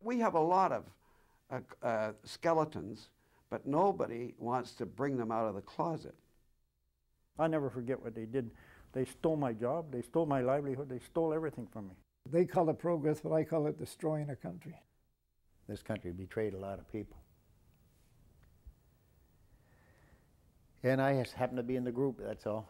We have a lot of skeletons, but nobody wants to bring them out of the closet. I'll never forget what they did. They stole my job, they stole my livelihood, they stole everything from me. They call it progress, but I call it destroying a country. This country betrayed a lot of people. And I just happened to be in the group, that's all.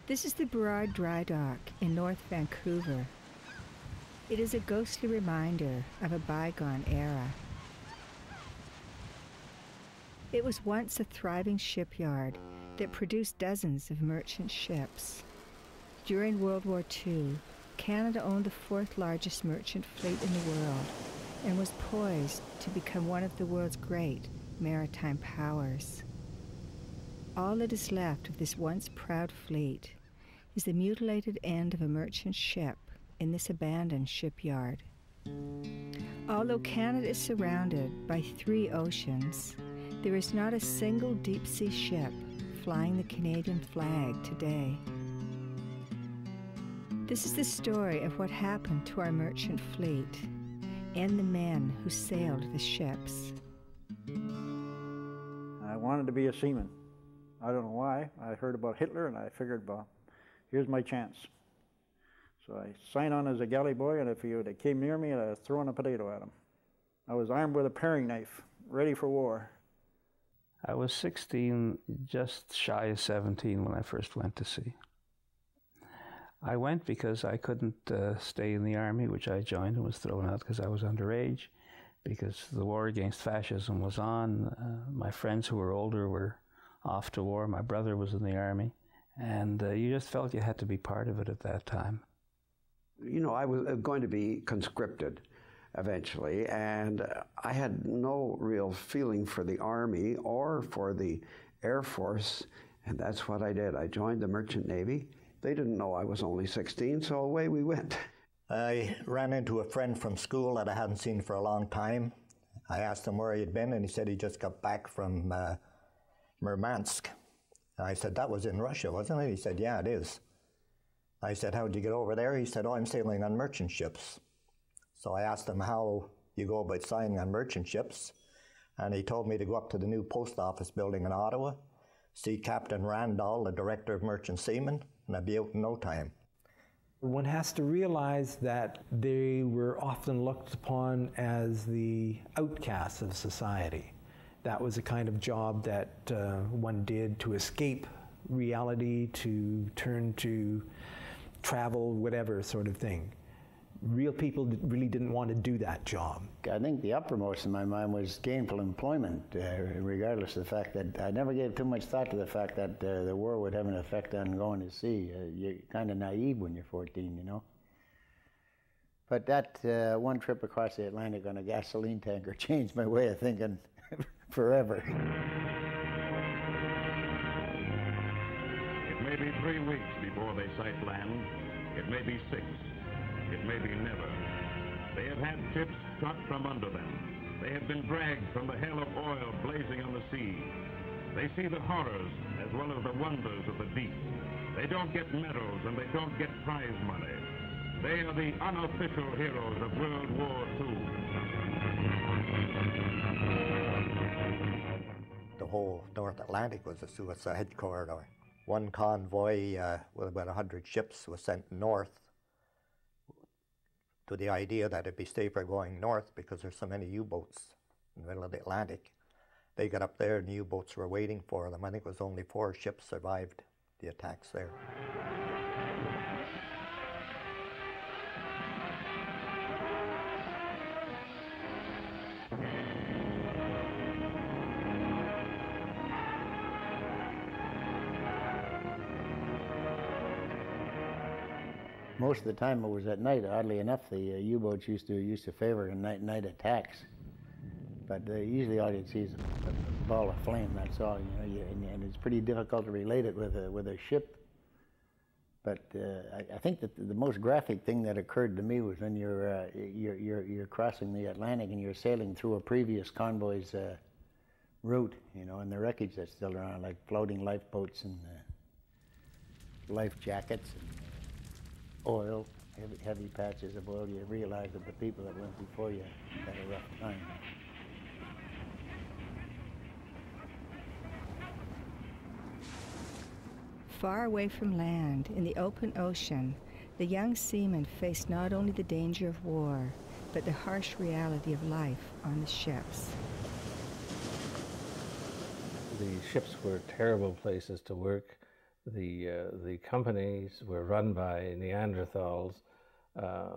This is the Burrard Dry Dock in North Vancouver. It is a ghostly reminder of a bygone era. It was once a thriving shipyard that produced dozens of merchant ships. During World War II, Canada owned the fourth largest merchant fleet in the world and was poised to become one of the world's great maritime powers. All that is left of this once proud fleet is the mutilated end of a merchant ship in this abandoned shipyard. Although Canada is surrounded by 3 oceans, there is not a single deep-sea ship flying the Canadian flag today. This is the story of what happened to our merchant fleet and the men who sailed the ships. I wanted to be a seaman. I don't know why. I heard about Hitler and I figured, well, here's my chance. So I signed on as a galley boy, and if he came near me, I'd throw a potato at him. I was armed with a paring knife, ready for war. I was 16, just shy of 17 when I first went to sea. I went because I couldn't stay in the army, which I joined and was thrown out because I was underage, because the war against fascism was on. My friends who were older were off to war. My brother was in the army. And you just felt you had to be part of it at that time. You know, I was going to be conscripted eventually, and I had no real feeling for the Army or for the Air Force, and that's what I did. I joined the Merchant Navy. They didn't know I was only 16, so away we went. I ran into a friend from school that I hadn't seen for a long time. I asked him where he had been, and he said he just got back from Murmansk. I said, that was in Russia, wasn't it? He said, yeah, it is. I said, how'd you get over there? He said, oh, I'm sailing on merchant ships. So I asked him how you go about sailing on merchant ships, and he told me to go up to the new post office building in Ottawa, see Captain Randall, the director of merchant seamen, and I'd be out in no time. One has to realize that they were often looked upon as the outcasts of society. That was a kind of job that one did to escape reality, to turn to travel, whatever sort of thing. Real people really didn't want to do that job. I think the uppermost in my mind was gainful employment, regardless of the fact that I never gave too much thought to the fact that the war would have an effect on going to sea. You're kind of naive when you're 14, you know. But that one trip across the Atlantic on a gasoline tanker changed my way of thinking forever. 3 weeks before they sight land. It may be 6. It may be never. They have had ships cut from under them. They have been dragged from the hell of oil blazing on the sea. They see the horrors as well as the wonders of the deep. They don't get medals and they don't get prize money. They are the unofficial heroes of World War II. The whole North Atlantic was a suicide corridor. One convoy with about 100 ships was sent north to the idea that it'd be safer going north because there's so many U-boats in the middle of the Atlantic. They got up there and the U-boats were waiting for them. I think it was only 4 ships survived the attacks there. Most of the time it was at night. Oddly enough, the U-boats used to favor night attacks. But usually all you'd see is a ball of flame. That's all. And it's pretty difficult to relate it with a ship. But I think that the most graphic thing that occurred to me was when you're crossing the Atlantic and you're sailing through a previous convoy's route, and the wreckage that's still around, like floating lifeboats and life jackets and oil, heavy patches of oil. You realize that the people that went before you had a rough time. Far away from land, in the open ocean, the young seamen faced not only the danger of war, but the harsh reality of life on the ships. The ships were terrible places to work. The companies were run by Neanderthals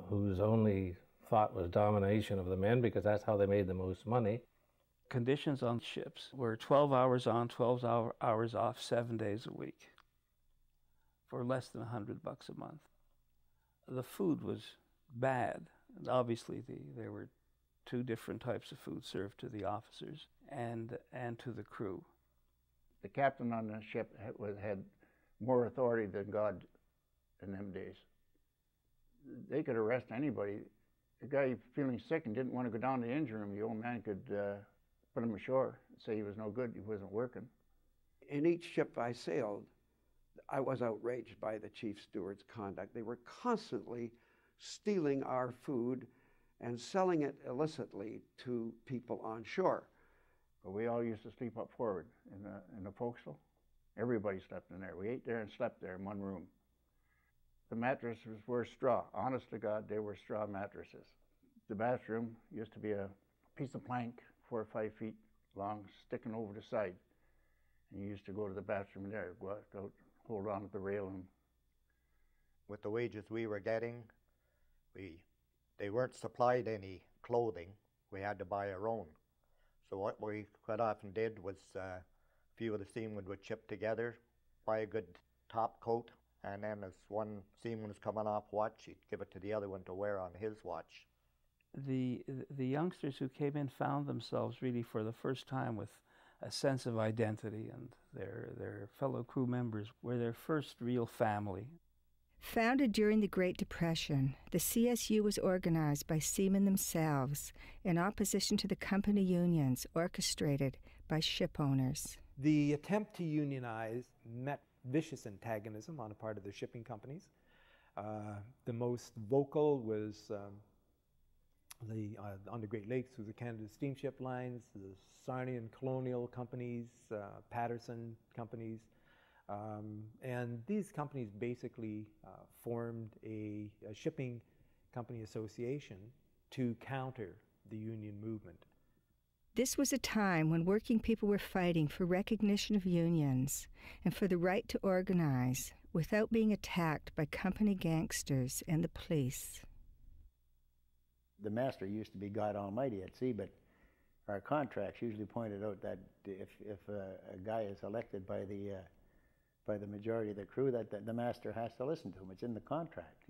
whose only thought was domination of the men because that's how they made the most money. Conditions on ships were 12 hours on, 12 hours off, 7 days a week for less than $100 a month. The food was bad. And obviously, there were 2 different types of food served to the officers and to the crew. The captain on the ship had more authority than God in them days. They could arrest anybody. The guy feeling sick and didn't want to go down to the engine room, the old man could put him ashore and say he was no good, he wasn't working. In each ship I sailed, I was outraged by the chief steward's conduct. They were constantly stealing our food and selling it illicitly to people on shore. But we all used to sleep up forward in the forecastle. Everybody slept in there. We ate there and slept there in one room. The mattresses were straw. Honest to God, they were straw mattresses. The bathroom used to be a piece of plank 4 or 5 feet long, sticking over the side. And you used to go to the bathroom there, go out, hold on to the railing. With the wages we were getting, they weren't supplied any clothing. We had to buy our own. So what we quite often did was a few of the seamen would chip together, buy a good top coat, and then as one seaman was coming off watch, he'd give it to the other one to wear on his watch. The youngsters who came in found themselves really for the first time with a sense of identity, and their fellow crew members were their first real family. Founded during the Great Depression, the CSU was organized by seamen themselves in opposition to the company unions orchestrated by ship owners. The attempt to unionize met vicious antagonism on the part of the shipping companies. The most vocal was on the Great Lakes through the Canada Steamship Lines, the Sarnian Colonial Companies, Patterson Companies, and these companies basically formed a shipping company association to counter the union movement. This was a time when working people were fighting for recognition of unions and for the right to organize without being attacked by company gangsters and the police. The master used to be God Almighty at sea, but our contracts usually pointed out that if a guy is elected by the majority of the crew, that the master has to listen to him. It's in the contract,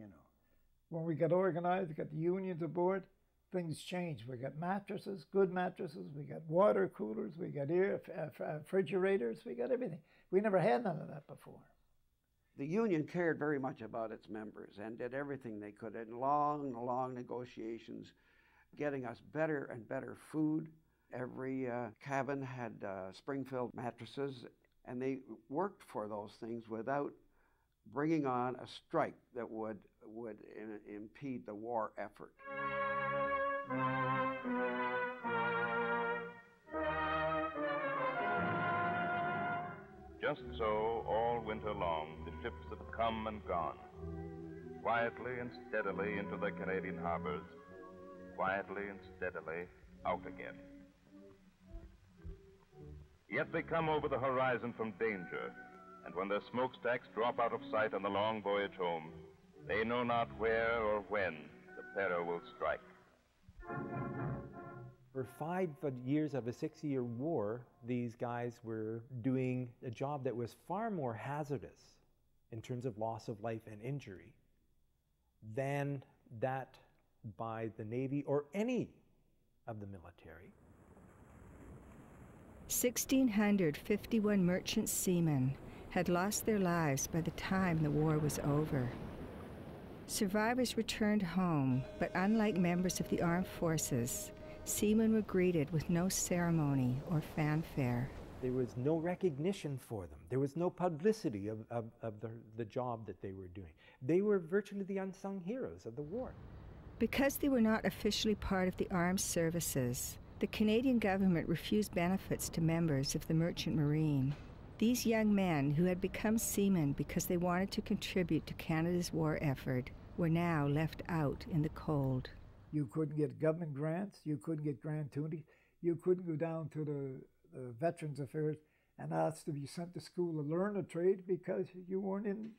When we got organized, got the unions aboard, things changed. We got mattresses, good mattresses, we got water coolers, we got refrigerators, we got everything. We never had none of that before. The union cared very much about its members and did everything they could in long, long negotiations, getting us better and better food. Every cabin had spring-filled mattresses, and they worked for those things without bringing on a strike that would impede the war effort. Just so, all winter long, the ships have come and gone, quietly and steadily into the Canadian harbors, quietly and steadily out again. Yet they come over the horizon from danger, and when their smokestacks drop out of sight on the long voyage home, they know not where or when the peril will strike. For 5 years of a 6-year war, these guys were doing a job that was far more hazardous in terms of loss of life and injury than that by the Navy or any of the military. 1,651 merchant seamen had lost their lives by the time the war was over. Survivors returned home, but unlike members of the armed forces, seamen were greeted with no ceremony or fanfare. There was no recognition for them. There was no publicity of the job that they were doing. They were virtually the unsung heroes of the war. Because they were not officially part of the armed services, the Canadian government refused benefits to members of the Merchant Marine. These young men, who had become seamen because they wanted to contribute to Canada's war effort, were now left out in the cold. You couldn't get government grants, you couldn't get gratuity, you couldn't go down to the Veterans Affairs and ask to be sent to school to learn a trade because you weren't in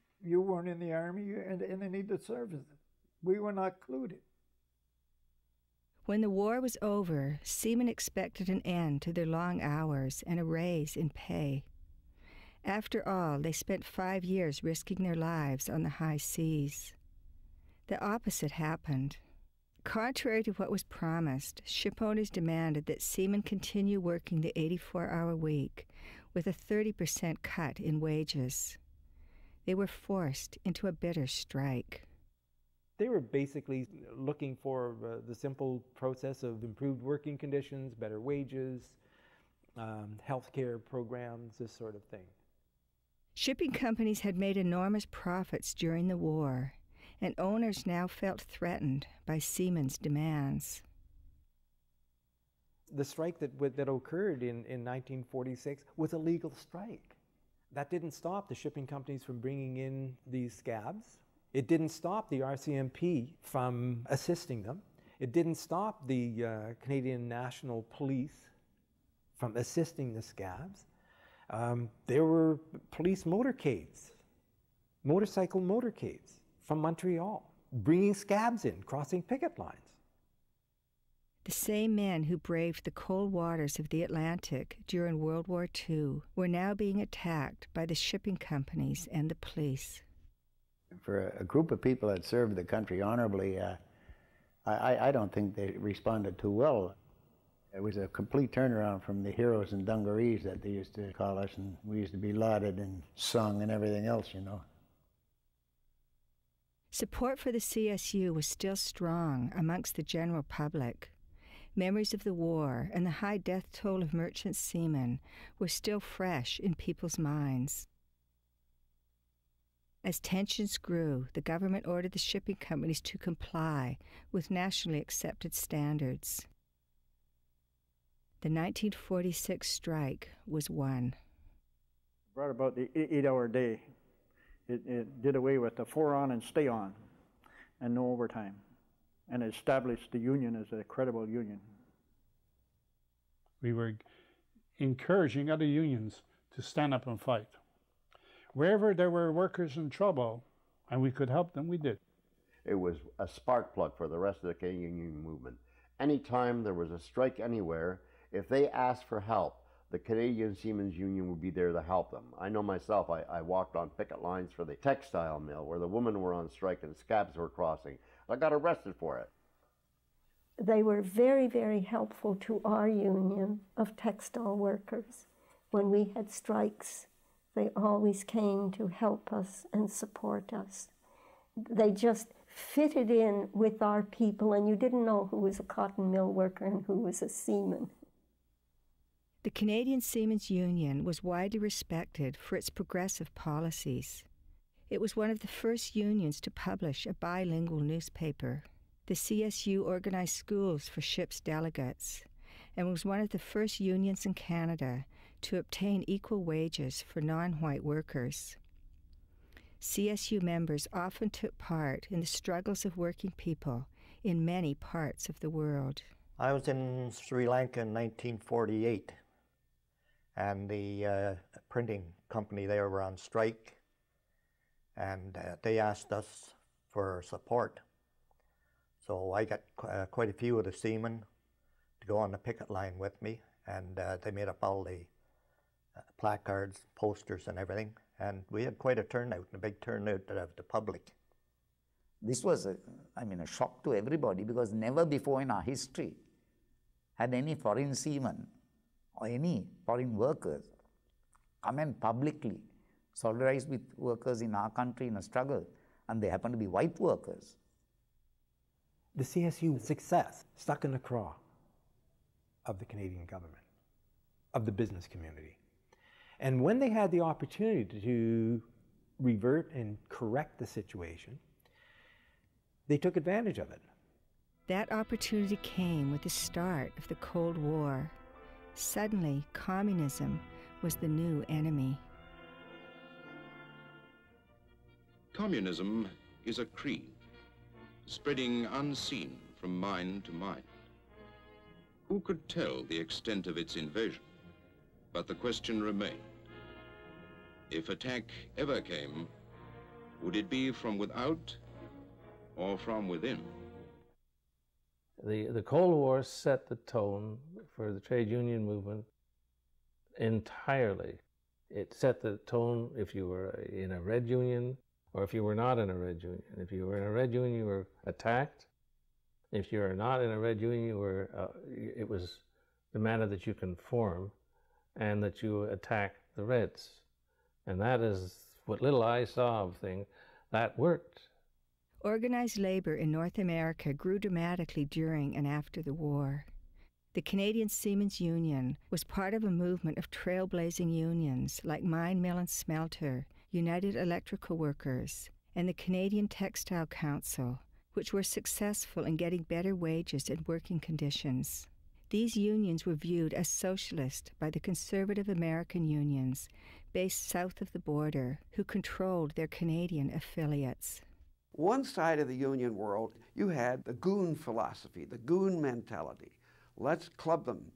the Army and they needed service. We were not included. When the war was over, seamen expected an end to their long hours and a raise in pay. After all, they spent 5 years risking their lives on the high seas. The opposite happened. Contrary to what was promised, shipowners demanded that seamen continue working the 84-hour week with a 30% cut in wages. They were forced into a bitter strike. They were basically looking for the simple process of improved working conditions, better wages, health care programs, this sort of thing. Shipping companies had made enormous profits during the war, and owners now felt threatened by seamen's demands. The strike that occurred in 1946 was a legal strike. That didn't stop the shipping companies from bringing in these scabs. It didn't stop the RCMP from assisting them. It didn't stop the Canadian National Police from assisting the scabs. There were police motorcades, motorcycle motorcades from Montreal, bringing scabs in, crossing picket lines. The same men who braved the cold waters of the Atlantic during World War II were now being attacked by the shipping companies and the police. For a group of people that served the country honorably, I don't think they responded too well. It was a complete turnaround from the heroes and dungarees that they used to call us, and we used to be lauded and sung and everything else, you know. Support for the CSU was still strong amongst the general public. Memories of the war and the high death toll of merchant seamen were still fresh in people's minds. As tensions grew, the government ordered the shipping companies to comply with nationally accepted standards. The 1946 strike was won. Brought about the 8-hour day. It did away with the 4 on and stay on and no overtime, and established the union as a credible union. We were encouraging other unions to stand up and fight. Wherever there were workers in trouble and we could help them, we did. It was a spark plug for the rest of the Canadian Union movement. Anytime there was a strike anywhere, if they asked for help, the Canadian Seamen's Union would be there to help them. I know myself, I walked on picket lines for the textile mill where the women were on strike and scabs were crossing. I got arrested for it. They were very, very helpful to our union of textile workers when we had strikes. They always came to help us and support us. They just fitted in with our people, and you didn't know who was a cotton mill worker and who was a seaman. The Canadian Seamen's Union was widely respected for its progressive policies. It was one of the first unions to publish a bilingual newspaper. The CSU organized schools for ship's delegates and was one of the first unions in Canada to obtain equal wages for non-white workers. CSU members often took part in the struggles of working people in many parts of the world. I was in Sri Lanka in 1948, and the printing company there were on strike, and they asked us for support. So I got quite a few of the seamen to go on the picket line with me, and they made up all the placards, posters and everything, and we had quite a turnout, a big turnout of the public. This was, a shock to everybody, because never before in our history had any foreign seamen or any foreign workers come and publicly solidarize with workers in our country in a struggle, and they happen to be white workers. The CSU success stuck in the craw of the Canadian government, of the business community. And when they had the opportunity to revert and correct the situation, they took advantage of it. That opportunity came with the start of the Cold War. Suddenly, communism was the new enemy. Communism is a creed, spreading unseen from mind to mind. Who could tell the extent of its invasion? But the question remained. If attack ever came, would it be from without or from within? The Cold War set the tone for the trade union movement entirely. It set the tone if you were in a red union or if you were not in a red union. If you were in a red union, you were attacked. If you were not in a red union, you were, it was demanded that you conform and that you attack the Reds. And that is what little I saw of things. That worked. Organized labor in North America grew dramatically during and after the war. The Canadian Seamen's Union was part of a movement of trailblazing unions like Mine Mill and Smelter, United Electrical Workers, and the Canadian Textile Council, which were successful in getting better wages and working conditions. These unions were viewed as socialist by the conservative American unions based south of the border, who controlled their Canadian affiliates. One side of the union world, you had the goon philosophy, the goon mentality. Let's club them,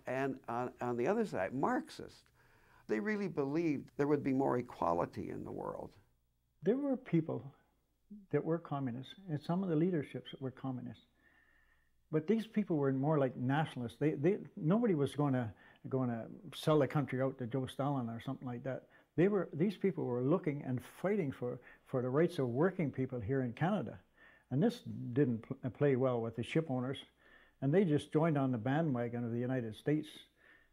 and on the other side, Marxist. They really believed there would be more equality in the world. There were people that were communists, and some of the leaderships that were communists. But these people were more like nationalists. Nobody was going to sell the country out to Joe Stalin or something like that. These people were looking and fighting for the rights of working people here in Canada. And this didn't play well with the ship owners. And they just joined on the bandwagon of the United States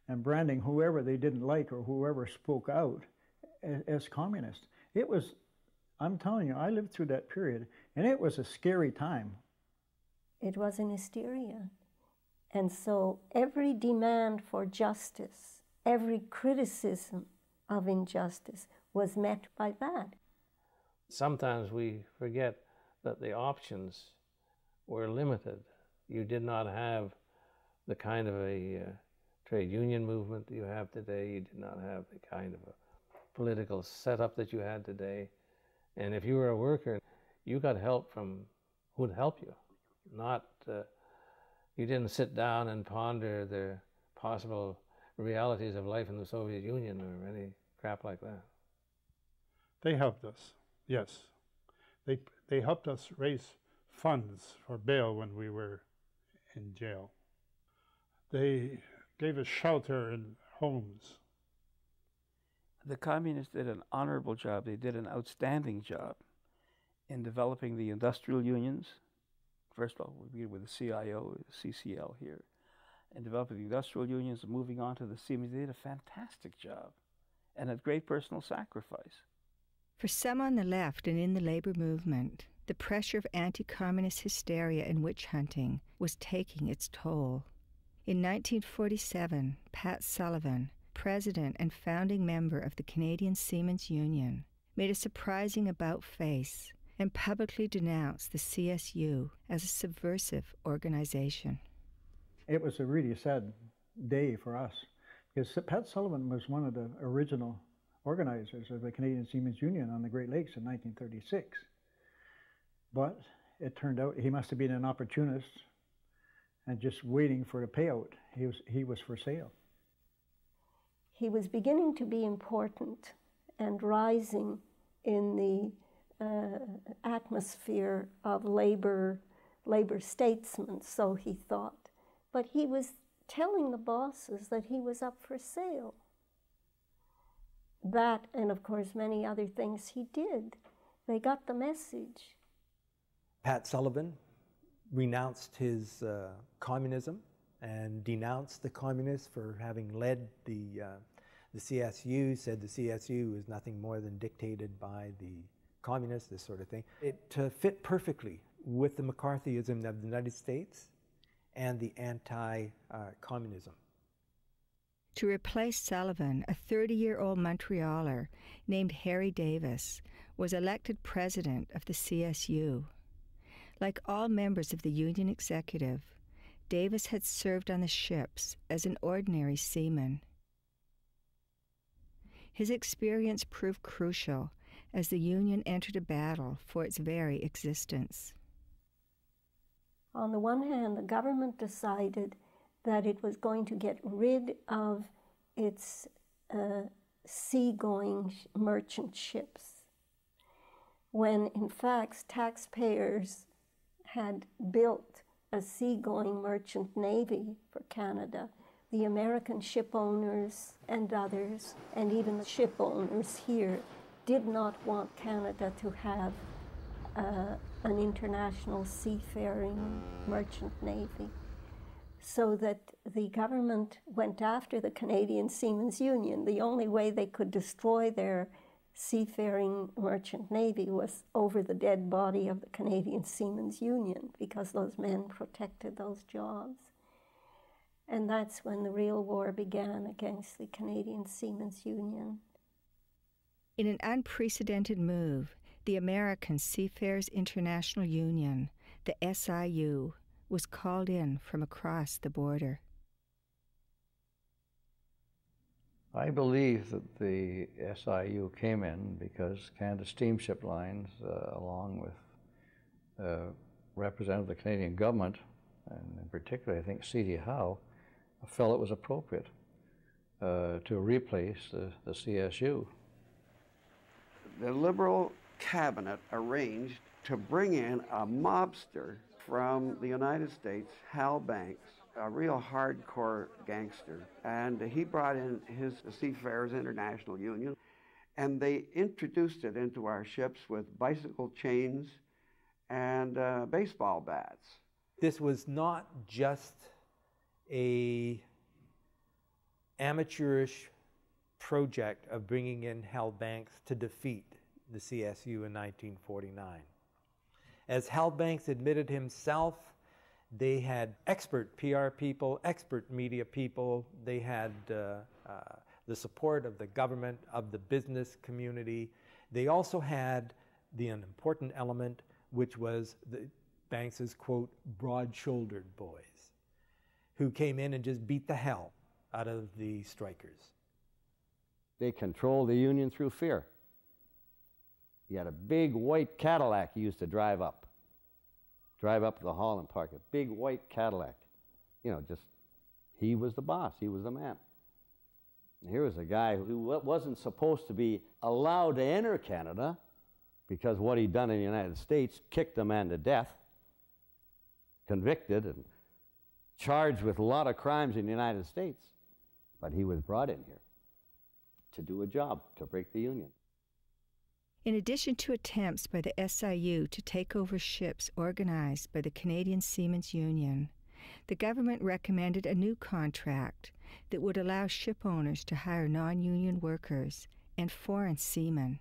and branding whoever they didn't like or whoever spoke out as communist. It was, I'm telling you, I lived through that period, and it was a scary time. It was an hysteria. And so every demand for justice, every criticism of injustice was met by that. Sometimes we forget that the options were limited. You did not have the kind of a trade union movement that you have today. You did not have the kind of a political setup that you had today. And if you were a worker, you got help from who'd help you. Not, you didn't sit down and ponder the possible realities of life in the Soviet Union or any crap like that. They helped us, yes. They helped us raise funds for bail when we were in jail. They gave us shelter and homes. The communists did an honorable job. They did an outstanding job in developing the industrial unions. First of all, we began with the CIO, the CCL here, and developing the industrial unions and moving on to the Seamen. They did a fantastic job. and at great personal sacrifice. For some on the left and in the labor movement, the pressure of anti-communist hysteria and witch hunting was taking its toll. In 1947, Pat Sullivan, president and founding member of the Canadian Seamen's Union, made a surprising about-face and publicly denounced the CSU as a subversive organization. It was a really sad day for us, because Pat Sullivan was one of the original organizers of the Canadian Seamen's Union on the Great Lakes in 1936. But it turned out he must have been an opportunist and just waiting for a payout. He was for sale. He was beginning to be important and rising in the atmosphere of labor statesmen, so he thought. But he was telling the bosses that he was up for sale. That, and of course many other things he did, they got the message. Pat Sullivan renounced his communism and denounced the communists for having led the CSU, said the CSU is nothing more than dictated by the communists, this sort of thing. It fit perfectly with the McCarthyism of the United States and the anti-communism. To replace Sullivan, a 30-year-old Montrealer named Harry Davis was elected president of the CSU. Like all members of the Union executive, Davis had served on the ships as an ordinary seaman. His experience proved crucial as the Union entered a battle for its very existence. On the one hand, the government decided that it was going to get rid of its seagoing merchant ships, when in fact taxpayers had built a seagoing merchant navy for Canada. The American ship owners and others, and even the ship owners here, did not want Canada to have an international seafaring merchant navy. So that the government went after the Canadian Seamen's Union. The only way they could destroy their seafaring merchant navy was over the dead body of the Canadian Seamen's Union, because those men protected those jobs. And that's when the real war began against the Canadian Seamen's Union. In an unprecedented move, the American Seafarers International Union, the SIU, was called in from across the border. I believe that the SIU came in because Canada Steamship Lines, along with representative of the Canadian government, and in particular I think C.D. Howe, felt it was appropriate to replace the CSU. The Liberal cabinet arranged to bring in a mobster from the United States, Hal Banks, a real hardcore gangster, and he brought in his Seafarers International Union, and they introduced it into our ships with bicycle chains and baseball bats. This was not just a amateurish project of bringing in Hal Banks to defeat the CSU in 1949. As Hal Banks admitted himself, they had expert PR people, expert media people. They had the support of the government, of the business community. They also had an important element, which was Banks's, quote, broad-shouldered boys, who came in and just beat the hell out of the strikers. They controlled the Union through fear. He had a big white Cadillac he used to drive up to the hall and park, a big white Cadillac. You know, just, he was the boss, he was the man. And here was a guy who wasn't supposed to be allowed to enter Canada because what he'd done in the United States, kicked a man to death, convicted and charged with a lot of crimes in the United States. But he was brought in here to do a job, to break the Union. In addition to attempts by the SIU to take over ships organized by the Canadian Seamen's Union, the government recommended a new contract that would allow ship owners to hire non-union workers and foreign seamen.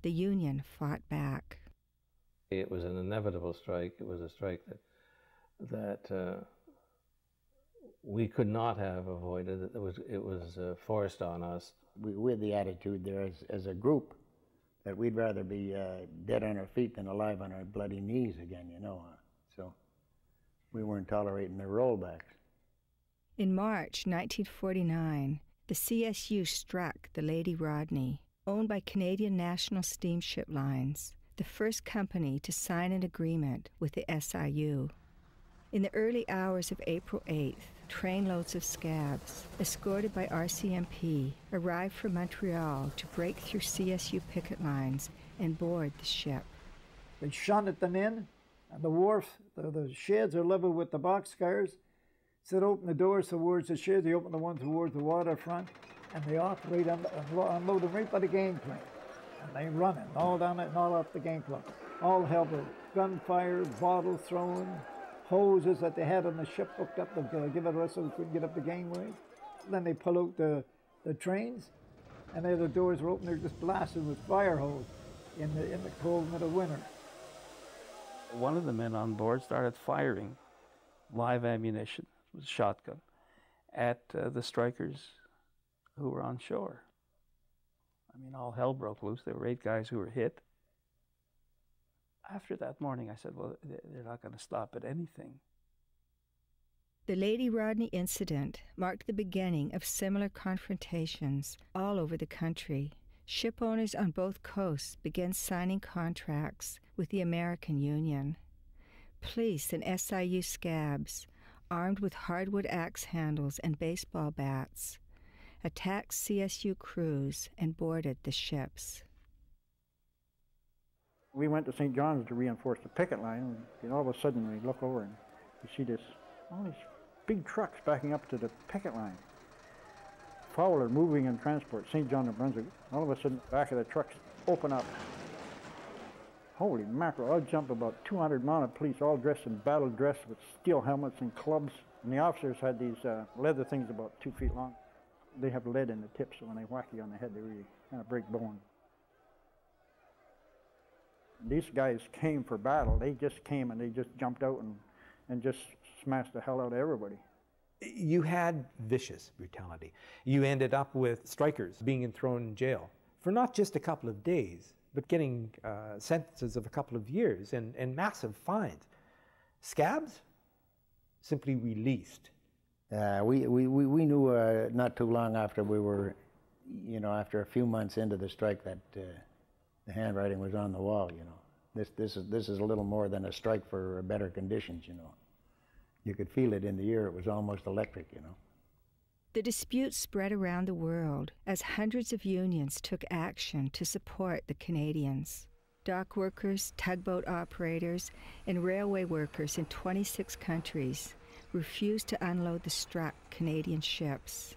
The union fought back. It was an inevitable strike. It was a strike that we could not have avoided. It was forced on us. We had the attitude there as a group that we'd rather be dead on our feet than alive on our bloody knees again, you know. So we weren't tolerating the rollbacks. In March 1949, the CSU struck the Lady Rodney, owned by Canadian National Steamship Lines, the first company to sign an agreement with the SIU. In the early hours of April 8th, trainloads of scabs, escorted by RCMP, arrived from Montreal to break through CSU picket lines and board the ship. They shunted them in, and the wharf, the sheds are level with the boxcars. So they open the doors towards the sheds, they open the one towards the waterfront, and they operate and unload them right by the gangplank. And they run it, all down it and all up the gangplank. All hell with gunfire, bottles thrown, hoses that they had on the ship hooked up to give it us so we couldn't get up the gangway. Then they pull out the trains, and there the doors were open, they're just blasted with fire hose in the cold middle winter. One of the men on board started firing live ammunition with a shotgun at the strikers who were on shore. I mean, all hell broke loose. There were 8 guys who were hit. After that morning, I said, well, they're not going to stop at anything. The Lady Rodney incident marked the beginning of similar confrontations all over the country. Ship owners on both coasts began signing contracts with the American Union. Police and SIU scabs, armed with hardwood axe handles and baseball bats, attacked CSU crews and boarded the ships. We went to St. John's to reinforce the picket line, and all of a sudden we look over and we see all these big trucks backing up to the picket line. Fowler moving in transport, St. John, New Brunswick. All of a sudden, the back of the trucks open up. Holy mackerel, I'd jump about 200 mounted police, all dressed in battle dress with steel helmets and clubs. And the officers had these leather things about 2 feet long. They have lead in the tips, so when they whack you on the head, they really kind of break bone. These guys came for battle. They just came and they just jumped out and just smashed the hell out of everybody. You had vicious brutality. You ended up with strikers being thrown in jail for not just a couple of days, but getting sentences of a couple of years and massive fines. Scabs simply released. We knew not too long after we were, after a few months into the strike that the handwriting was on the wall, This is a little more than a strike for better conditions, You could feel it in the air. It was almost electric, The dispute spread around the world as hundreds of unions took action to support the Canadians. Dock workers, tugboat operators, and railway workers in 26 countries refused to unload the struck Canadian ships.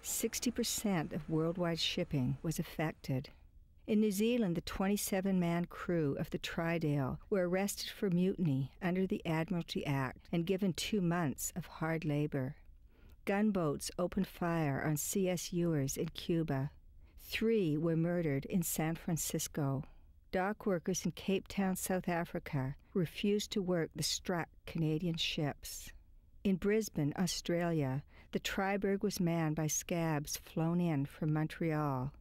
60% of worldwide shipping was affected. In New Zealand, the 27-man crew of the Tridale were arrested for mutiny under the Admiralty Act and given 2 months of hard labor. Gunboats opened fire on CSUers in Cuba. 3 were murdered in San Francisco. Dock workers in Cape Town, South Africa, refused to work the struck Canadian ships. In Brisbane, Australia, the Triberg was manned by scabs flown in from Montreal.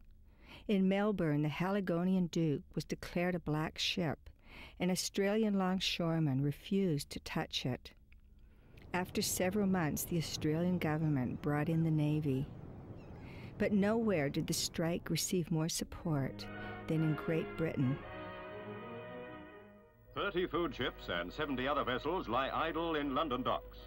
In Melbourne, the Haligonian Duke was declared a black ship, and Australian longshoremen refused to touch it. After several months, the Australian government brought in the Navy. But nowhere did the strike receive more support than in Great Britain. 30 food ships and 70 other vessels lie idle in London docks.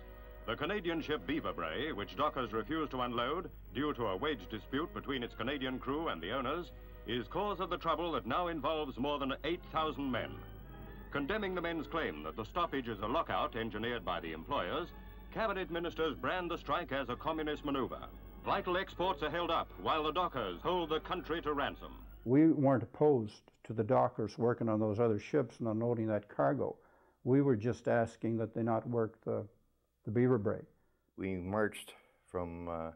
The Canadian ship Beaver Bray, which dockers refuse to unload due to a wage dispute between its Canadian crew and the owners, is cause of the trouble that now involves more than 8,000 men. Condemning the men's claim that the stoppage is a lockout engineered by the employers, cabinet ministers brand the strike as a communist maneuver. Vital exports are held up while the dockers hold the country to ransom. We weren't opposed to the dockers working on those other ships and unloading that cargo. We were just asking that they not work the the Beaver Bray. We marched from,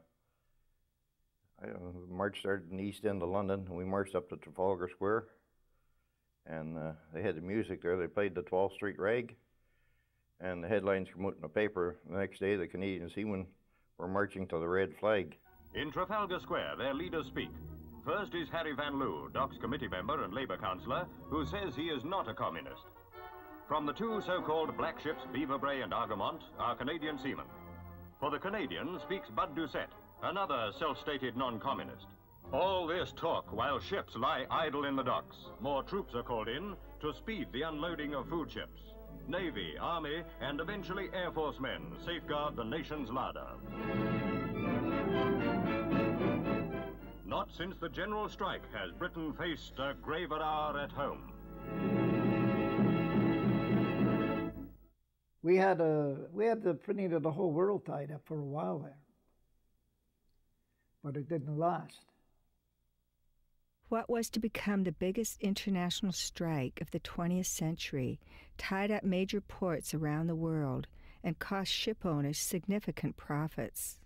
march started in the east end of London, and we marched up to Trafalgar Square, and they had the music there. They played the 12th Street Rag, and the headlines came out in the paper. The next day, the Canadian Seamen were marching to the red flag. In Trafalgar Square, their leaders speak. First is Harry Van Loo, Doc's committee member and Labour councillor, who says he is not a communist. From the two so-called black ships, Beaver Bray and Argamont, are Canadian seamen. For the Canadians speaks Bud Doucette, another self-stated non-communist. All this talk while ships lie idle in the docks. More troops are called in to speed the unloading of food ships. Navy, Army, and eventually Air Force men safeguard the nation's larder. Not since the general strike has Britain faced a graver hour at home. We had the printing of the whole world tied up for a while there, but it didn't last. What was to become the biggest international strike of the 20th century tied up major ports around the world and cost ship owners significant profits.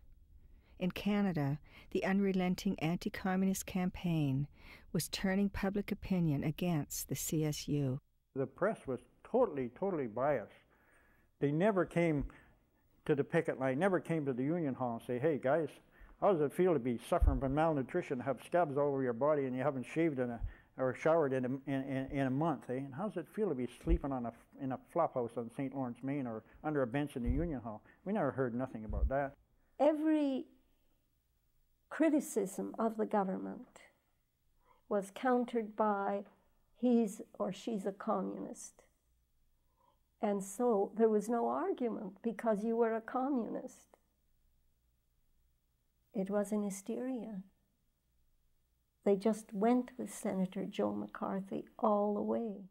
In Canada, the unrelenting anti-communist campaign was turning public opinion against the CSU. The press was totally biased. They never came to the picket line, never came to the Union Hall and say, hey guys, how does it feel to be suffering from malnutrition, have scabs all over your body, and you haven't shaved or showered in a month, eh? And how does it feel to be sleeping in a flop house on St. Lawrence, Maine, or under a bench in the Union Hall? We never heard nothing about that. Every criticism of the government was countered by he's or she's a communist. And so there was no argument because you were a communist. It was an hysteria. They just went with Senator Joe McCarthy all the way.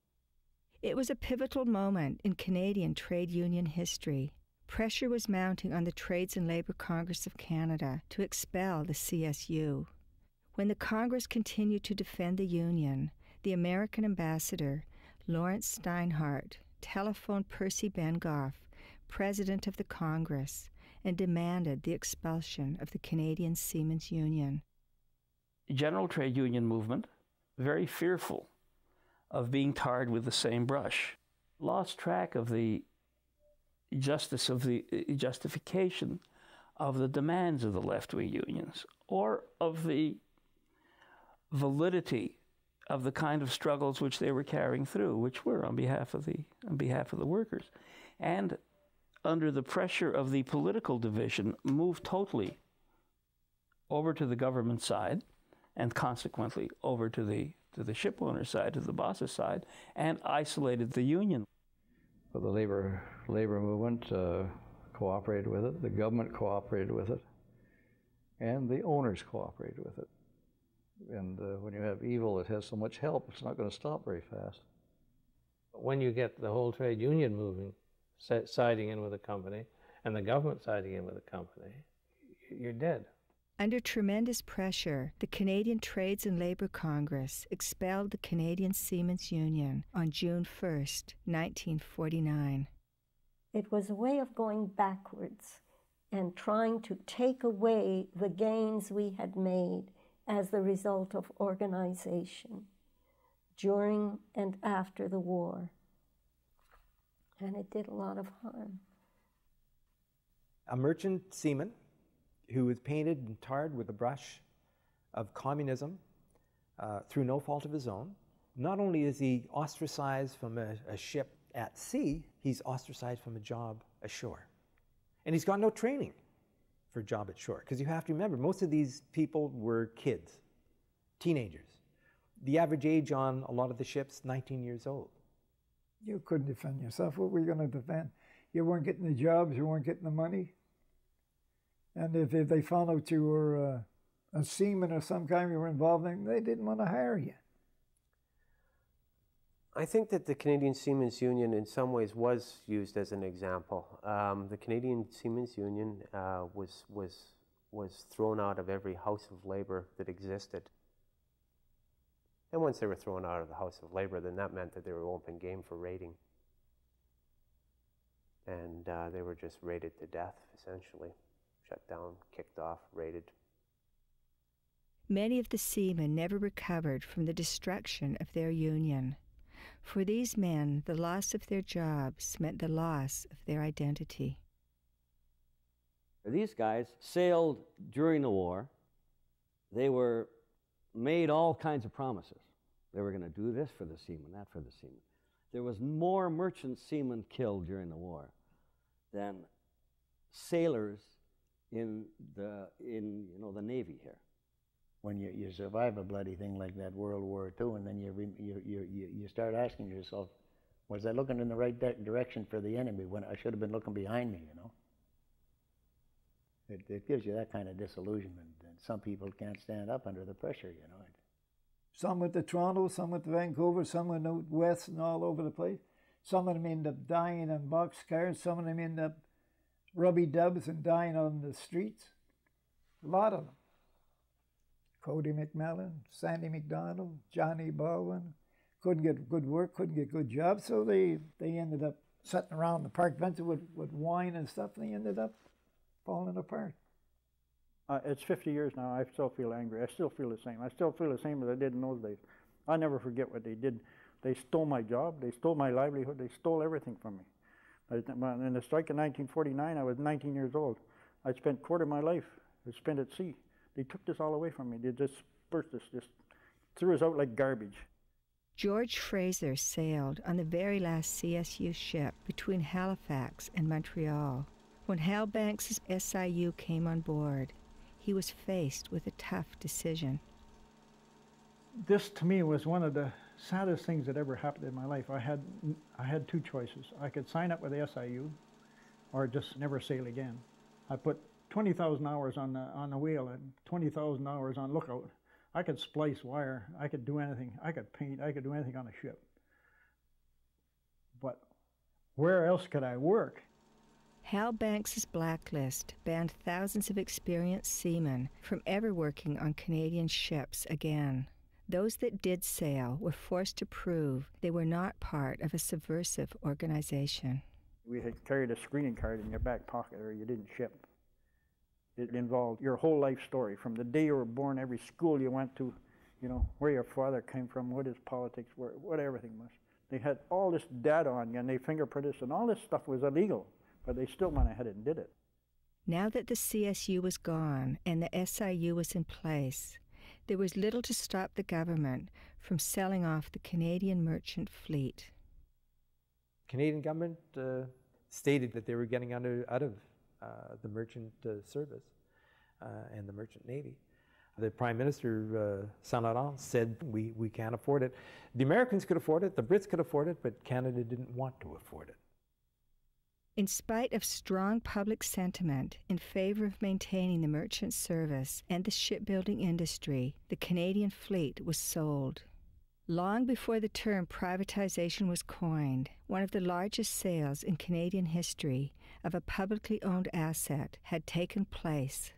It was a pivotal moment in Canadian trade union history. Pressure was mounting on the Trades and Labour Congress of Canada to expel the CSU. When the Congress continued to defend the union, the American ambassador, Lawrence Steinhardt, telephoned Percy Bengoff, president of the Congress, and demanded the expulsion of the Canadian Seamen's Union. General trade union movement, very fearful of being tarred with the same brush, lost track of the justification of the demands of the left-wing unions, or of the validity of the kind of struggles which they were carrying through, which were on behalf of the workers, and under the pressure of the political division, moved totally over to the government side, and consequently over to the ship owner side, to the boss's side, and isolated the union. But the labor movement cooperated with it, the government cooperated with it, and the owners cooperated with it. And when you have evil that has so much help, it's not going to stop very fast. When you get the whole trade union moving, siding in with a company, and the government siding in with a company, you're dead. Under tremendous pressure, the Canadian Trades and Labour Congress expelled the Canadian Seamen's Union on June 1st, 1949. It was a way of going backwards and trying to take away the gains we had made as the result of organization during and after the war. And it did a lot of harm. A merchant seaman who was painted and tarred with a brush of communism through no fault of his own. Not only is he ostracized from a ship at sea, he's ostracized from a job ashore. And he's got no training for a job at shore, because you have to remember, most of these people were kids, teenagers. The average age on a lot of the ships, 19 years old. You couldn't defend yourself. What were you going to defend? You weren't getting the jobs, you weren't getting the money. And if they found out you were a seaman or some kind you were involved in, they didn't want to hire you. I think that the Canadian Seamen's Union in some ways was used as an example. The Canadian Seamen's Union was thrown out of every house of labor that existed. And once they were thrown out of the house of labor, then that meant that they were open game for raiding. and they were just raided to death, essentially. Shut down, kicked off, raided. Many of the seamen never recovered from the destruction of their union. For these men, the loss of their jobs meant the loss of their identity. These guys sailed during the war. They were made all kinds of promises. They were going to do this for the seamen, that for the seamen. There was more merchant seamen killed during the war than sailors in the Navy here. When you survive a bloody thing like that, World War II, and then you start asking yourself, was I looking in the right direction for the enemy when I should have been looking behind me, you know? It gives you that kind of disillusionment, and some people can't stand up under the pressure, you know. Some went to Toronto, some went to Vancouver, some went out west and all over the place. Some of them ended up dying in boxcars, some of them ended up rubby-dubs and dying on the streets. A lot of them. Cody McMillan, Sandy McDonald, Johnny Baldwin, couldn't get good work, couldn't get good jobs, so they ended up sitting around the park bench with wine and stuff, and they ended up falling apart. It's 50 years now. I still feel angry. I still feel the same. I still feel the same as I did in those days. I never forget what they did. They stole my job. They stole my livelihood. They stole everything from me. In the strike in 1949, I was 19 years old. I spent a quarter of my life spent at sea. They took this all away from me. They dispersed us, just threw us out like garbage. George Fraser sailed on the very last CSU ship between Halifax and Montreal. When Hal Banks's SIU came on board, he was faced with a tough decision. This, to me, was one of the saddest things that ever happened in my life. I had two choices. I could sign up with the SIU or just never sail again. I put 20,000 hours on the wheel and 20,000 hours on lookout. I could splice wire. I could do anything. I could paint. I could do anything on a ship. But where else could I work? Hal Banks's blacklist banned thousands of experienced seamen from ever working on Canadian ships again. Those that did sail were forced to prove they were not part of a subversive organization. We had carried a screening card in your back pocket or you didn't ship. It involved your whole life story, from the day you were born, every school you went to, you know, where your father came from, what his politics were, what everything was. They had all this data on you and they fingerprinted, and all this stuff was illegal, but they still went ahead and did it. Now that the CSU was gone and the SIU was in place, there was little to stop the government from selling off the Canadian merchant fleet. Canadian government stated that they were getting out of the merchant service and the merchant navy. The Prime Minister, Saint Laurent, said we can't afford it. The Americans could afford it, the Brits could afford it, but Canada didn't want to afford it. In spite of strong public sentiment in favor of maintaining the merchant service and the shipbuilding industry, the Canadian fleet was sold. Long before the term privatization was coined, one of the largest sales in Canadian history of a publicly owned asset had taken place.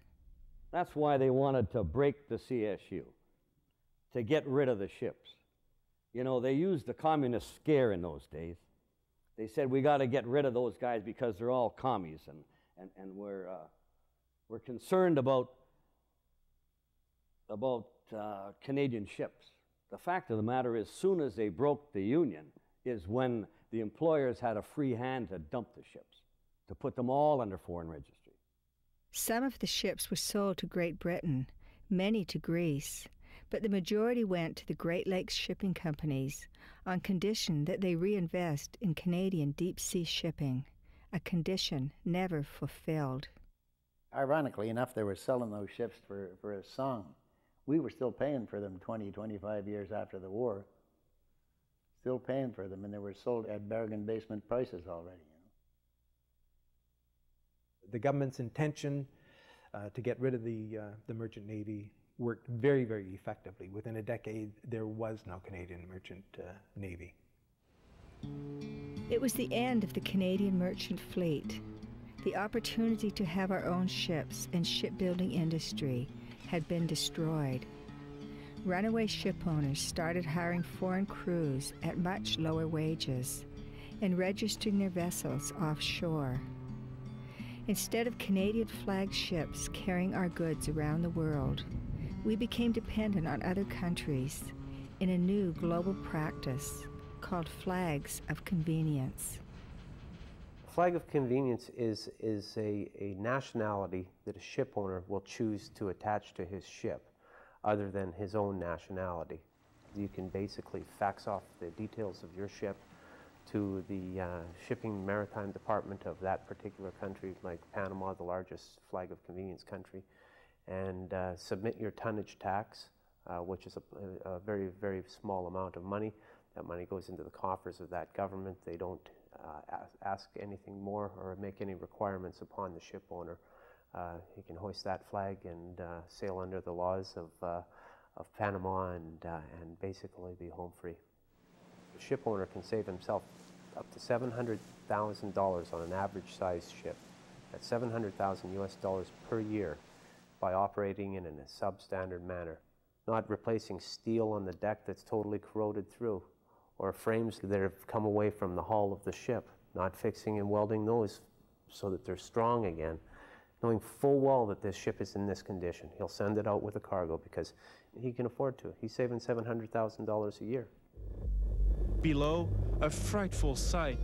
That's why they wanted to break the CSU, to get rid of the ships. You know, they used the communist scare in those days. They said, we got to get rid of those guys because they're all commies, and we're concerned about Canadian ships. The fact of the matter is, soon as they broke the union is when the employers had a free hand to dump the ships, to put them all under foreign registry. Some of the ships were sold to Great Britain, many to Greece, but the majority went to the Great Lakes shipping companies on condition that they reinvest in Canadian deep-sea shipping, a condition never fulfilled. Ironically enough, they were selling those ships for a song. We were still paying for them 20, 25 years after the war. Still paying for them, and they were sold at bargain basement prices already. The government's intention to get rid of the merchant navy worked very, very effectively. Within a decade, there was no Canadian merchant navy. It was the end of the Canadian merchant fleet. The opportunity to have our own ships and shipbuilding industry had been destroyed. Runaway ship owners started hiring foreign crews at much lower wages. and registering their vessels offshore. Instead of Canadian flag ships carrying our goods around the world, we became dependent on other countries in a new global practice called flags of convenience. Flag of convenience is a nationality that a ship owner will choose to attach to his ship other than his own nationality. You can basically fax off the details of your ship to the shipping maritime department of that particular country, like Panama, the largest flag of convenience country, and submit your tonnage tax, which is a very, very small amount of money. That money goes into the coffers of that government. They don't ask anything more or make any requirements upon the ship owner. He can hoist that flag and sail under the laws of Panama and basically be home free. The ship owner can save himself up to $700,000 on an average size ship. That's $700,000 US per year by operating in a substandard manner. Not replacing steel on the deck that's totally corroded through, or frames that have come away from the hull of the ship, not fixing and welding those so that they're strong again, knowing full well that this ship is in this condition. He'll send it out with a cargo because he can afford to. He's saving $700,000 a year. Below, a frightful sight.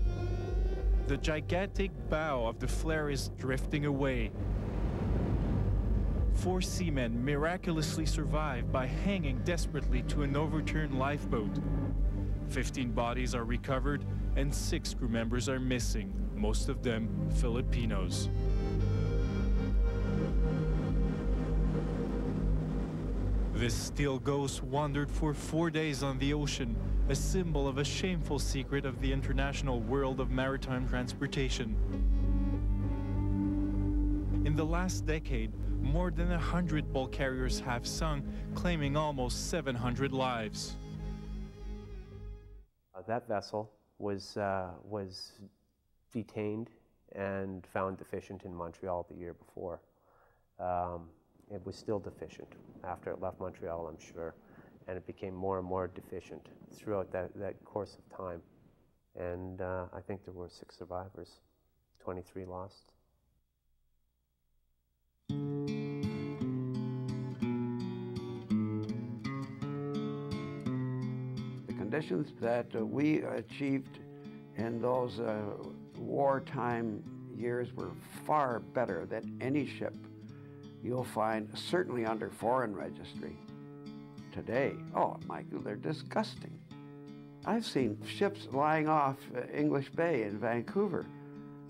The gigantic bow of the flare is drifting away. 4 seamen miraculously survive by hanging desperately to an overturned lifeboat. 15 bodies are recovered and 6 crew members are missing, most of them Filipinos. This steel ghost wandered for 4 days on the ocean, a symbol of a shameful secret of the international world of maritime transportation. In the last decade, more than 100 bulk carriers have sunk, claiming almost 700 lives. That vessel was detained and found deficient in Montreal the year before. It was still deficient after it left Montreal, I'm sure, and it became more and more deficient throughout that course of time. And I think there were 6 survivors, 23 lost. The conditions that we achieved in those wartime years were far better than any ship you'll find, certainly under foreign registry. Today, oh Michael, they're disgusting. I've seen ships lying off English Bay in Vancouver,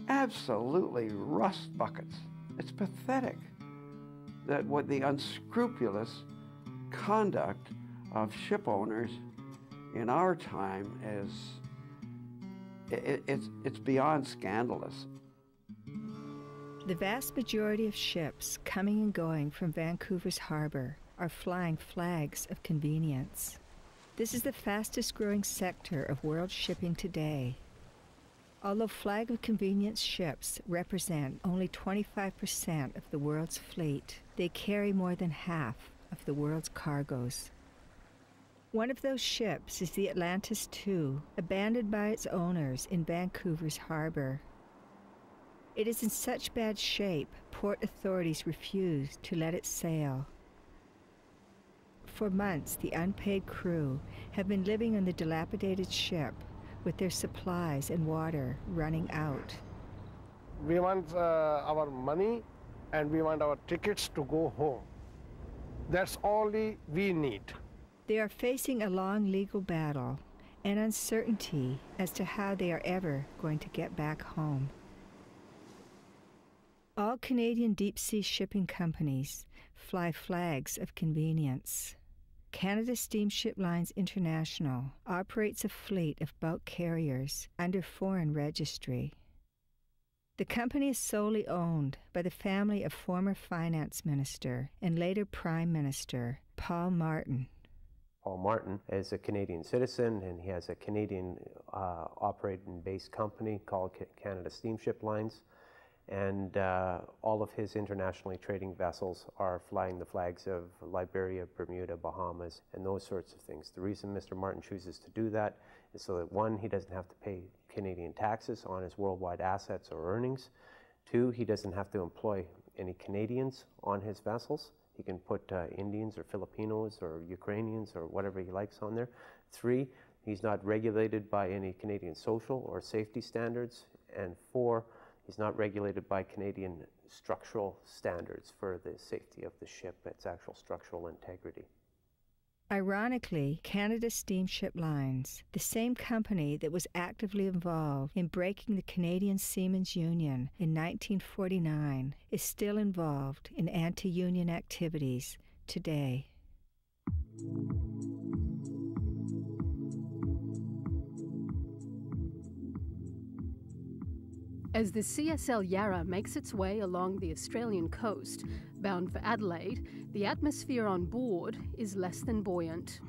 absolutely rust buckets. It's pathetic that what the unscrupulous conduct of ship owners in our time is, it's beyond scandalous. The vast majority of ships coming and going from Vancouver's harbor are flying flags of convenience. This is the fastest growing sector of world shipping today. Although flag of convenience ships represent only 25% of the world's fleet, they carry more than half of the world's cargoes. One of those ships is the Atlantis II, abandoned by its owners in Vancouver's harbor. It is in such bad shape, port authorities refuse to let it sail. For months, the unpaid crew have been living on the dilapidated ship with their supplies and water running out. We want our money and we want our tickets to go home. That's all we need. They are facing a long legal battle and uncertainty as to how they are ever going to get back home. All Canadian deep-sea shipping companies fly flags of convenience. Canada Steamship Lines International operates a fleet of bulk carriers under foreign registry. The company is solely owned by the family of former finance minister and later prime minister Paul Martin. Paul Martin is a Canadian citizen, and he has a Canadian operating based company called Canada Steamship Lines. And all of his internationally trading vessels are flying the flags of Liberia, Bermuda, Bahamas, and those sorts of things. The reason Mr. Martin chooses to do that is so that, one, he doesn't have to pay Canadian taxes on his worldwide assets or earnings. Two, he doesn't have to employ any Canadians on his vessels. He can put Indians or Filipinos or Ukrainians or whatever he likes on there. Three, he's not regulated by any Canadian social or safety standards. And four, he's not regulated by Canadian structural standards for the safety of the ship, its actual structural integrity. Ironically, Canada Steamship Lines, the same company that was actively involved in breaking the Canadian Seamen's Union in 1949, is still involved in anti-union activities today. As the CSL Yarra makes its way along the Australian coast, bound for Adelaide, the atmosphere on board is less than buoyant.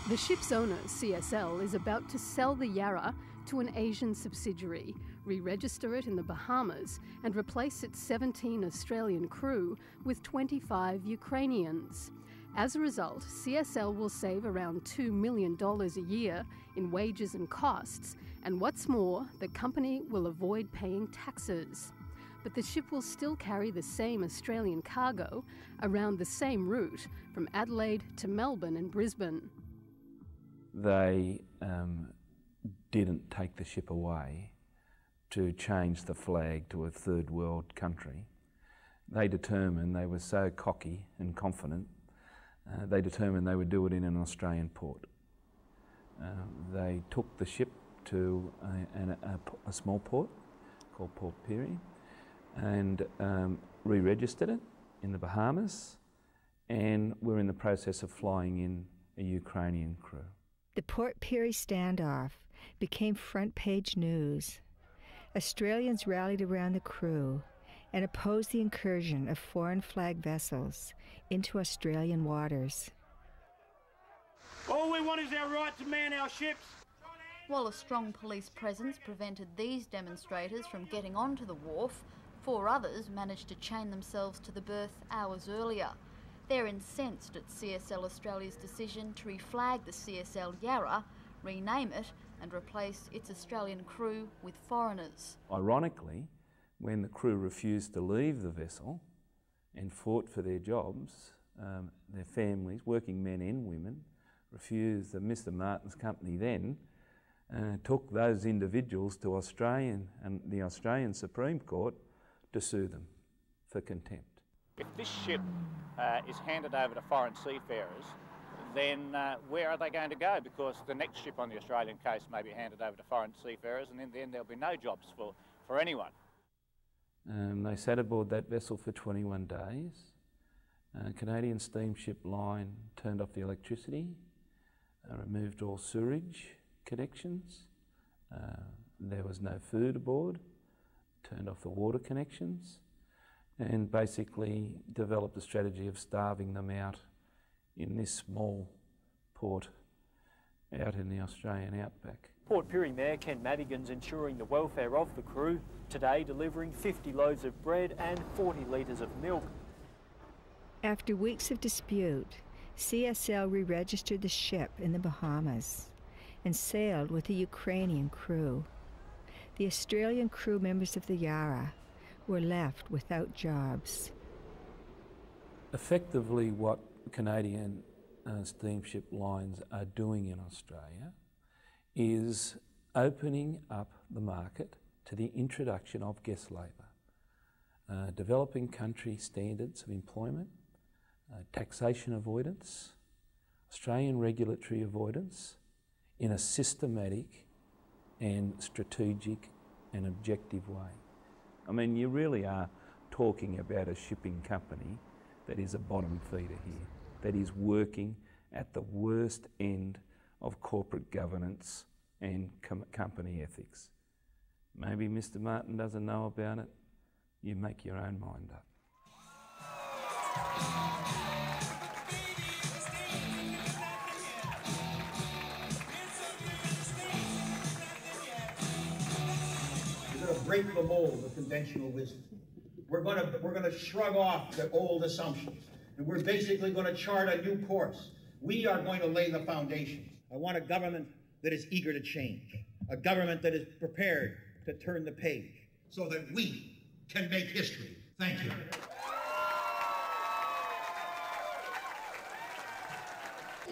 The ship's owner, CSL, is about to sell the Yarra to an Asian subsidiary, re-register it in the Bahamas, and replace its 17 Australian crew with 25 Ukrainians. As a result, CSL will save around $2 million a year in wages and costs, and what's more, the company will avoid paying taxes. But the ship will still carry the same Australian cargo around the same route from Adelaide to Melbourne and Brisbane. They didn't take the ship away to change the flag to a third world country. They determined, they were so cocky and confident, they determined they would do it in an Australian port. They took the ship to a small port called Port Pirie and re-registered it in the Bahamas, and we're in the process of flying in a Ukrainian crew. The Port Pirie standoff became front-page news. Australians rallied around the crew and opposed the incursion of foreign flag vessels into Australian waters. All we want is our right to man our ships. While a strong police presence prevented these demonstrators from getting onto the wharf, 4 others managed to chain themselves to the berth hours earlier. They're incensed at CSL Australia's decision to reflag the CSL Yarra, rename it and replace its Australian crew with foreigners. Ironically, when the crew refused to leave the vessel and fought for their jobs, their families, working men and women, refused. Mr. Martin's company then took those individuals to the Australian Supreme Court to sue them for contempt. If this ship is handed over to foreign seafarers, then where are they going to go? Because the next ship on the Australian coast may be handed over to foreign seafarers, and in the end there'll be no jobs for anyone. They sat aboard that vessel for 21 days. Canadian Steamship Line turned off the electricity, removed all sewerage connections. There was no food aboard, turned off the water connections, and basically developed a strategy of starving them out in this small port out in the Australian outback. Port Pirie Mayor Ken Madigan's ensuring the welfare of the crew, today delivering 50 loaves of bread and 40 litres of milk. After weeks of dispute, CSL re-registered the ship in the Bahamas and sailed with a Ukrainian crew. The Australian crew members of the Yarra were left without jobs. Effectively, what Canadian steamship lines are doing in Australia is opening up the market to the introduction of guest labour, developing country standards of employment, taxation avoidance, Australian regulatory avoidance in a systematic and strategic and objective way. I mean, you really are talking about a shipping company that is a bottom feeder here, that is working at the worst end of corporate governance and company ethics. Maybe Mr. Martin doesn't know about it. You make your own mind up. Is there a break the mold of conventional wisdom. We're gonna shrug off the old assumptions, and we're basically going to chart a new course. We are going to lay the foundations. I want a government that is eager to change, a government that is prepared to turn the page, so that we can make history. Thank you.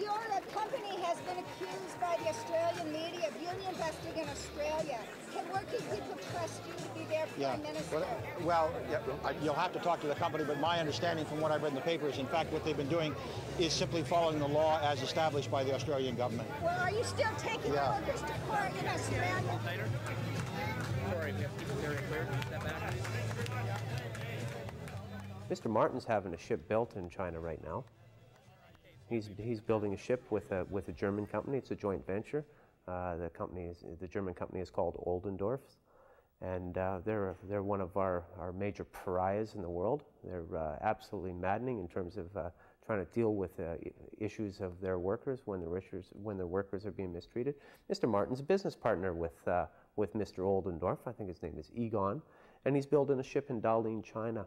Your company has been accused by the Australian media of union busting in Australia. Can working people trust you to be their Prime Minister? Well, you'll have to talk to the company, but my understanding from what I've read in the papers, in fact, what they've been doing is simply following the law as established by the Australian government. Well, are you still taking workers to court in Australia? Sorry, we have to keep it very clear. Step back. Mr. Martin's having a ship built in China right now. He's building a ship with a German company. It's a joint venture. The German company is called Oldendorf, and they're one of our major pariahs in the world. They're absolutely maddening in terms of trying to deal with issues of their workers when their workers are being mistreated. Mr. Martin's a business partner with Mr. Oldendorf. I think his name is Egon, and he's building a ship in Dalian, China.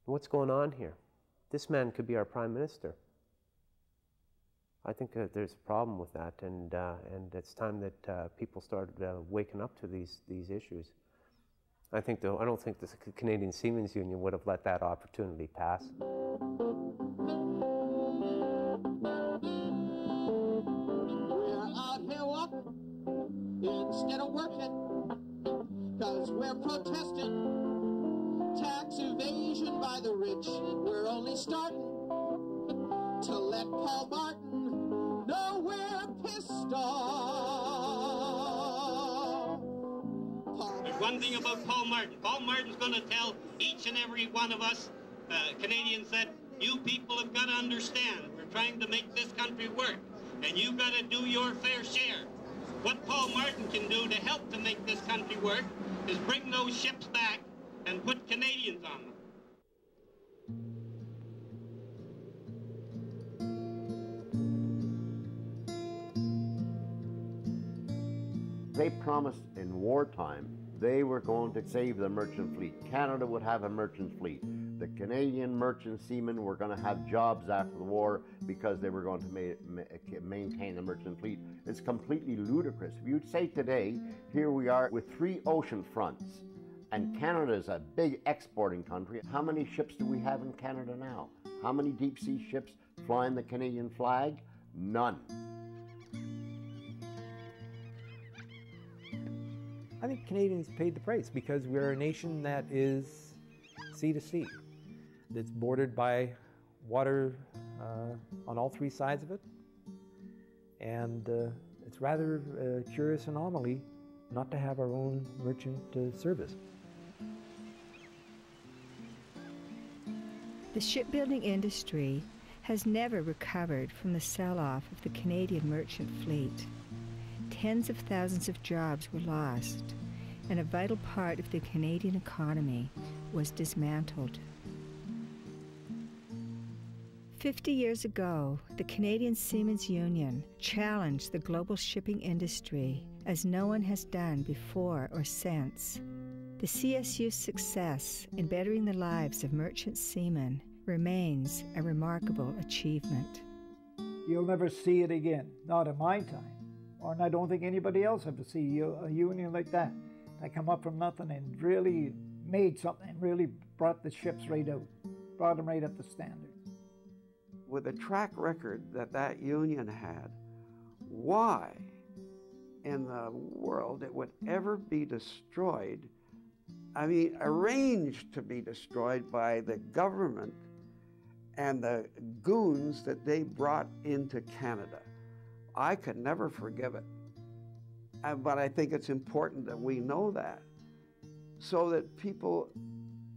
What's going on here? This man could be our Prime Minister. I think there's a problem with that, and it's time that people start waking up to these issues. I don't think the Canadian Seamen's Union would have let that opportunity pass. We're out here walking instead of working, 'cause we're protesting tax evasion by the rich. We're only starting to let Paul Martin know we're pissed off. There's one thing about Paul Martin. Paul Martin's going to tell each and every one of us Canadians that you people have got to understand we're trying to make this country work, and you've got to do your fair share. What Paul Martin can do to help to make this country work is bring those ships back and put Canadians on them. They promised in wartime they were going to save the merchant fleet. Canada would have a merchant fleet. The Canadian merchant seamen were going to have jobs after the war because they were going to maintain the merchant fleet. It's completely ludicrous. If you'd say today, here we are with 3 ocean fronts, and Canada is a big exporting country. How many ships do we have in Canada now? How many deep sea ships flying the Canadian flag? None. I think Canadians paid the price because we're a nation that is sea to sea. It's bordered by water on all 3 sides of it. And it's rather a curious anomaly not to have our own merchant service. The shipbuilding industry has never recovered from the sell-off of the Canadian merchant fleet. Tens of thousands of jobs were lost, and a vital part of the Canadian economy was dismantled. 50 years ago, the Canadian Seamen's Union challenged the global shipping industry as no one has done before or since. The CSU's success in bettering the lives of merchant seamen remains a remarkable achievement. You'll never see it again, not in my time. And I don't think anybody else ever see a union like that. That come up from nothing and really made something, really brought the ships right out, brought them right up to standard. With the track record that union had, why in the world it would ever be destroyed, I mean, arranged to be destroyed by the government and the goons that they brought into Canada. I could never forgive it. But I think it's important that we know that so that people,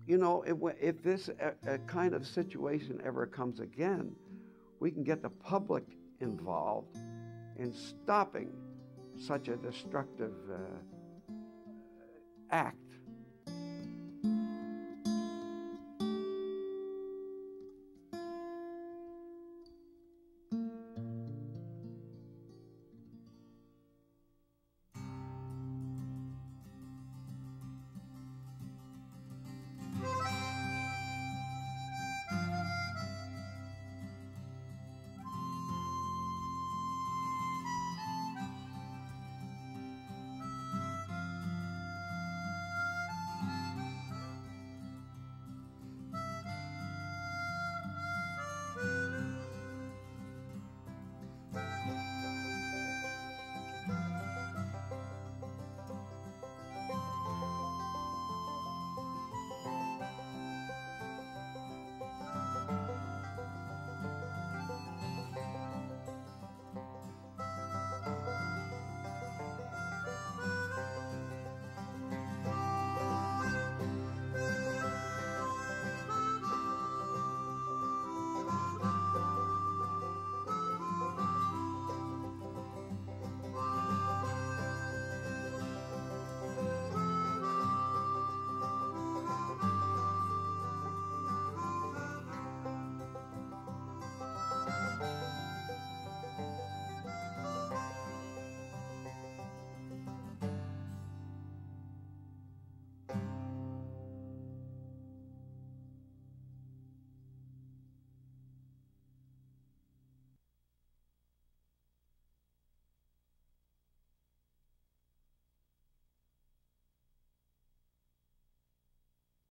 you know, if this a kind of situation ever comes again, we can get the public involved in stopping such a destructive act.